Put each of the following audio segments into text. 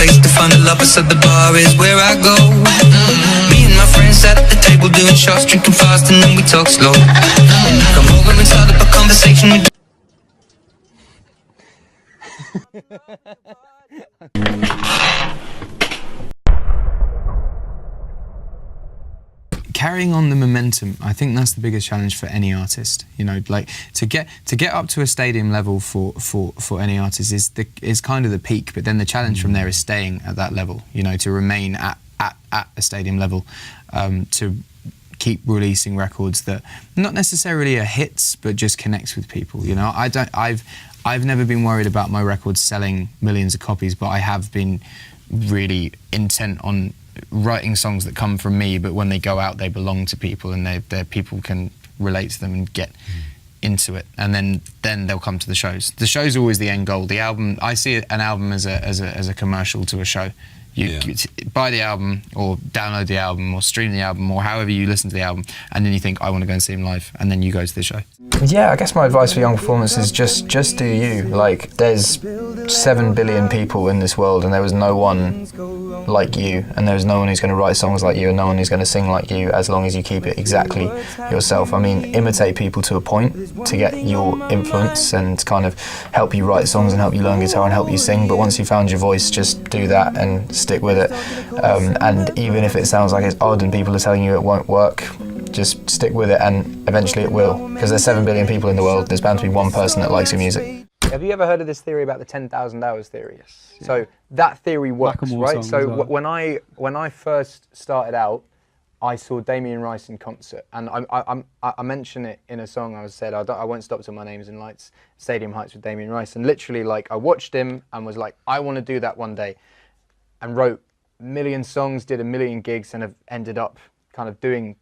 place to find the lovers at the bar is where I go. Me and my friends at the table doing shots, drinking fast, and then we talk slow. Come over and start up a conversation with Carrying on the momentum, I think that's the biggest challenge for any artist. You know, like to get up to a stadium level for any artist is kind of the peak, but then the challenge from there is staying at that level. You know, to remain at a stadium level, to keep releasing records that not necessarily are hits, but just connects with people. You know, I've never been worried about my records selling millions of copies, but I have been really intent on writing songs that come from me, but when they go out, they belong to people, and they people can relate to them and get into it, and then they'll come to the shows. The show's always the end goal. The album, I see an album as a commercial to a show. You buy the album, or download the album, or stream the album, or however you listen to the album, and then you think, I want to go and see him live, and then you go to the show. Yeah, I guess my advice for young performers is just do you. Like, there's 7 billion people in this world, and there was no one like you, and there's no one who's going to write songs like you, and no one who's going to sing like you, as long as you keep it exactly yourself. I mean, imitate people to a point to get your influence and kind of help you write songs and help you learn guitar and help you sing, but once you found your voice, just do that and stick with it. And even if it sounds like it's odd and people are telling you it won't work, just stick with it, and eventually it will. Because there's 7 billion people in the world, there's bound to be one person that likes your music. Have you ever heard of this theory about the 10,000 hours theory? Yes. So that theory works, right? So when I first started out, I saw Damien Rice in concert, and I mention it in a song. I said I won't stop till my name's in lights, Stadium Heights with Damien Rice, and literally, like, I watched him and was like, I want to do that one day, and wrote a million songs, did a million gigs, and have ended up kind of doing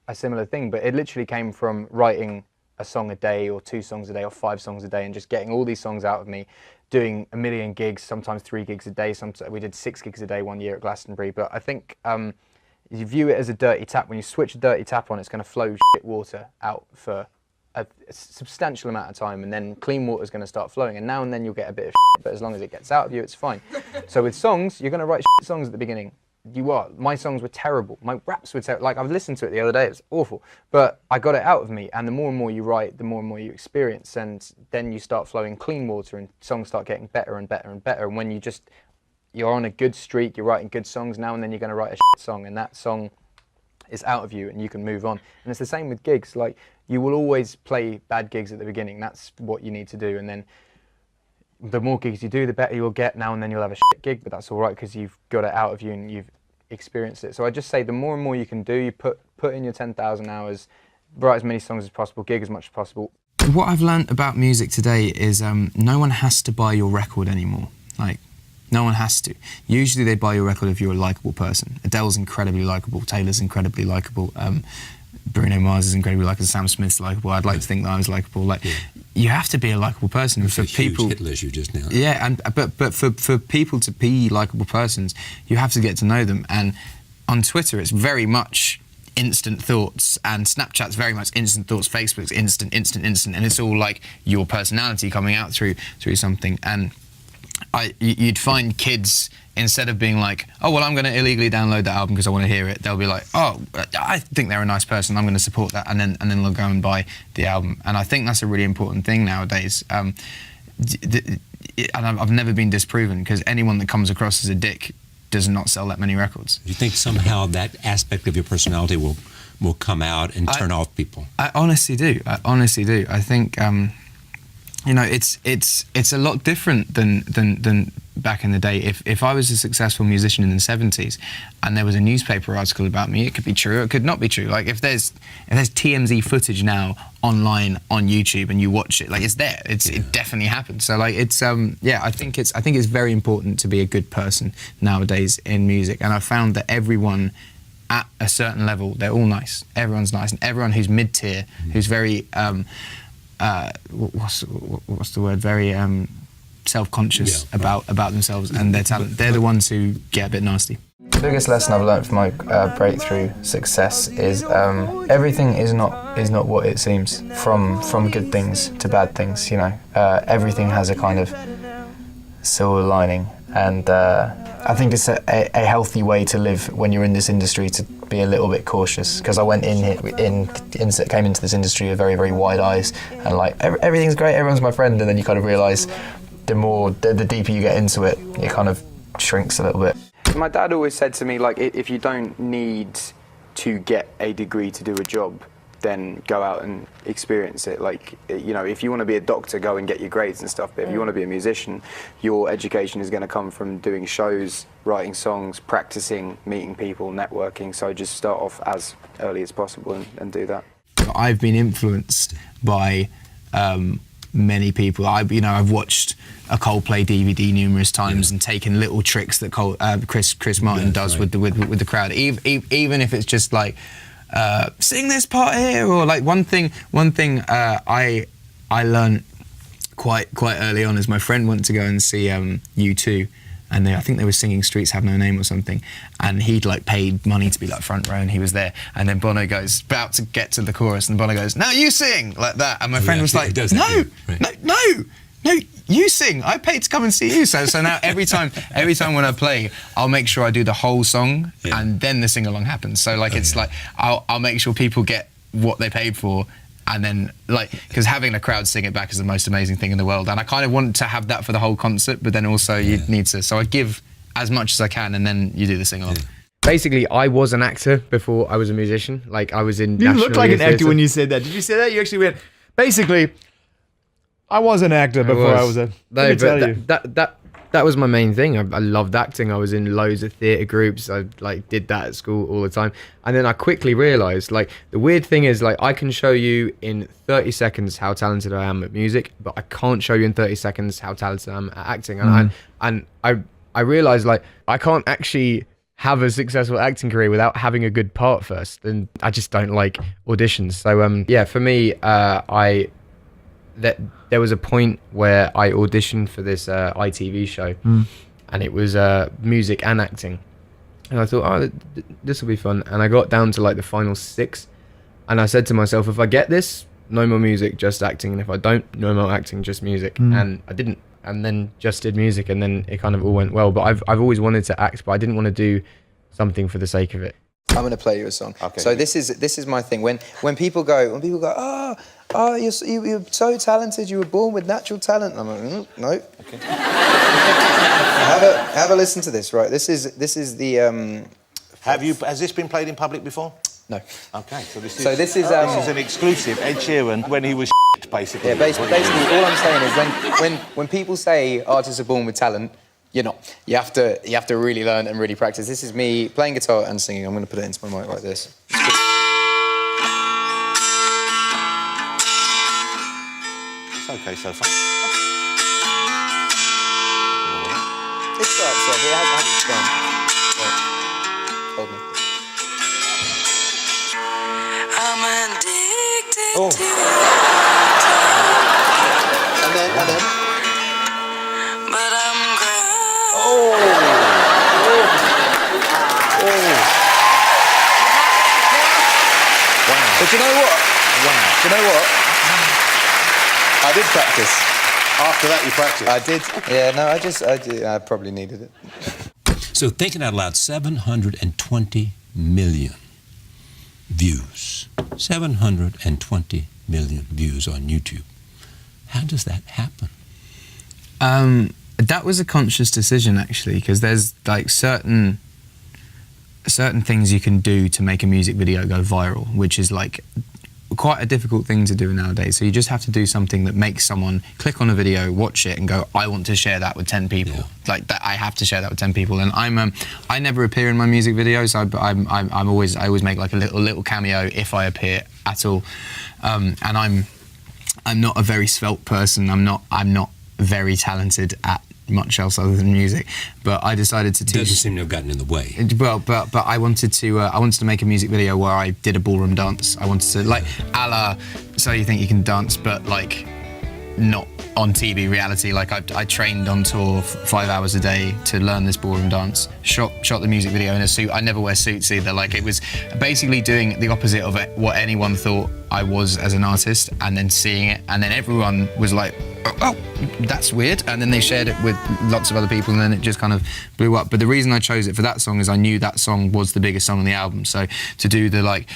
a similar thing. But it literally came from writing a song a day, or 2 songs a day, or 5 songs a day, and just getting all these songs out of me, doing a million gigs, sometimes 3 gigs a day. We did 6 gigs a day one year at Glastonbury. But I think you view it as a dirty tap. When you switch a dirty tap on, it's going to flow shit water out for a substantial amount of time, and then clean water is going to start flowing, and now and then you'll get a bit of shit, but as long as it gets out of you, it's fine. So with songs, you're going to write shit songs at the beginning. My songs were terrible. My raps were terrible. Like, I've listened to it the other day, it's awful. But I got it out of me, and the more and more you write, the more and more you experience, and then you start flowing clean water, and songs start getting better and better and better. And when you're on a good streak, you're writing good songs, now and then you're going to write a shit song, and that song is out of you, and you can move on. And it's the same with gigs. Like, you will always play bad gigs at the beginning. That's what you need to do, and then the more gigs you do, the better you'll get. Now and then you'll have a shit gig, but that's all right, because you've got it out of you and you've experienced it. So I just say the more and more you can do, you put in your 10,000 hours, write as many songs as possible, gig as much as possible. What I've learned about music today is no one has to buy your record anymore. Like, no one has to. Usually they buy your record if you're a likeable person. Adele's incredibly likeable, Taylor's incredibly likeable, Bruno Mars is incredibly likeable, Sam Smith's likeable. I'd like to think that I was likeable. Like, you have to be a likeable person. That's for a people, huge hit list you just now. Yeah, but for people to be likeable persons, you have to get to know them. And on Twitter, it's very much instant thoughts, and Snapchat's very much instant thoughts. Facebook's instant, and it's all like your personality coming out through something. And you'd find kids, instead of being like, oh, well, I'm going to illegally download that album because I want to hear it, they'll be like, oh, I think they're a nice person, I'm going to support that, and then they'll go and buy the album. And I think that's a really important thing nowadays. And I've never been disproven, because anyone that comes across as a dick does not sell that many records. Do you think somehow that aspect of your personality will come out and turn off people? I honestly do. I think you know, it's a lot different than back in the day. If I was a successful musician in the 70s and there was a newspaper article about me, it could be true, it could not be true. Like, if there's TMZ footage now online on YouTube and you watch it, like, it's there. It definitely happened. So, like, it's yeah, I think it's very important to be a good person nowadays in music. And I've found that everyone at a certain level, they're all nice. Everyone's nice, and everyone who's mid-tier, who's very what's the word? Very self-conscious about themselves and their talent. They're the ones who get a bit nasty. The biggest lesson I've learned from my breakthrough success is everything is not what it seems. From good things to bad things, you know, everything has a kind of silver lining, and I think it's a healthy way to live when you're in this industry, to be a little bit cautious. Because I went came into this industry with very, very wide eyes, and like everything's great, everyone's my friend, and then you kind of realise the deeper you get into it, it kind of shrinks a little bit. My dad always said to me, like, if you don't need to get a degree to do a job, then go out and experience it. Like, you know, if you want to be a doctor, go and get your grades and stuff, but if you want to be a musician, your education is going to come from doing shows, writing songs, practicing, meeting people, networking, so just start off as early as possible and do that. I've been influenced by many people. I've watched a Coldplay DVD numerous times and taken little tricks that Chris Martin does with the crowd, even if it's just like, sing this part here, or like one thing I learned quite early on is my friend went to go and see U2, and I think they were singing Streets Have No Name or something, and he'd like paid money to be like front row, and he was there, and then Bono goes, about to get to the chorus, and Bono goes, now you sing, like that, and my friend was like, no, you sing. I paid to come and see you. So now every time when I play, I'll make sure I do the whole song, and then the sing along happens. So like it's like I'll make sure people get what they paid for, and then like, because having a crowd sing it back is the most amazing thing in the world. And I kind of want to have that for the whole concert, but then also you need to. So I give as much as I can, and then you do the sing along. Basically, I was an actor before I was a musician. Like I was in. You looked like an actor when you said that. Did you say that? You actually went. Basically, I was an actor before I was a. No, but that was my main thing. I loved acting. I was in loads of theatre groups. I like did that at school all the time. And then I quickly realised, like, the weird thing is, like, I can show you in 30 seconds how talented I am at music, but I can't show you in 30 seconds how talented I am at acting. And I realised, like, I can't actually have a successful acting career without having a good part first. And I just don't like auditions. So yeah, for me, there was a point where I auditioned for this ITV show, and it was music and acting, and I thought, oh, this will be fun. And I got down to like the final 6, and I said to myself, if I get this, no more music, just acting, and if I don't, no more acting, just music. And I didn't, and then just did music, and then it kind of all went well. But I've always wanted to act, but I didn't want to do something for the sake of it. I'm going to play you a song. Okay. So this is my thing. When people go, oh, you're so talented. You were born with natural talent. I'm like, no. Okay. have a listen to this. Right. This is the. Has this been played in public before? No. Okay. So this is an exclusive. Ed Sheeran when he was basically. Yeah. Basically, all I'm saying is when people say artists are born with talent, you're not. You have to really learn and really practice. This is me playing guitar and singing. I'm going to put it into my mic like this. It's okay so far. It starts off. It has its start. Right. Hold me. I'm addicted to And then. but I'm crying. Wow. But you know what? Wow. Do you know what? I did practice. After that, you practiced? I did. Yeah, no, I probably needed it. So thinking out loud, 720 million views. 720 million views on YouTube. How does that happen? That was a conscious decision, actually, because there's like certain things you can do to make a music video go viral, which is like quite a difficult thing to do nowadays. So you just have to do something that makes someone click on a video, watch it, and go, I want to share that with 10 people. Yeah. Like that, I have to share that with 10 people. And I never appear in my music videos. I always make like a little cameo if I appear at all. And I'm not a very svelte person. I'm not very talented at much else other than music, but I decided to teach. Doesn't seem to have gotten in the way. Well, but I wanted to make a music video where I did a ballroom dance. I wanted to like a la So You Think You Can Dance, but like not on TV reality. Like I trained on tour 5 hours a day to learn this ballroom dance, shot the music video in a suit. I never wear suits either. Like it was basically doing the opposite of what anyone thought I was as an artist, and then seeing it, and then everyone was like, oh, that's weird, and then they shared it with lots of other people, and then it just kind of blew up. But the reason I chose it for that song is I knew that song was the biggest song on the album, so to do the like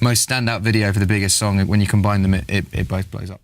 most standout video for the biggest song, when you combine them, it both blows up.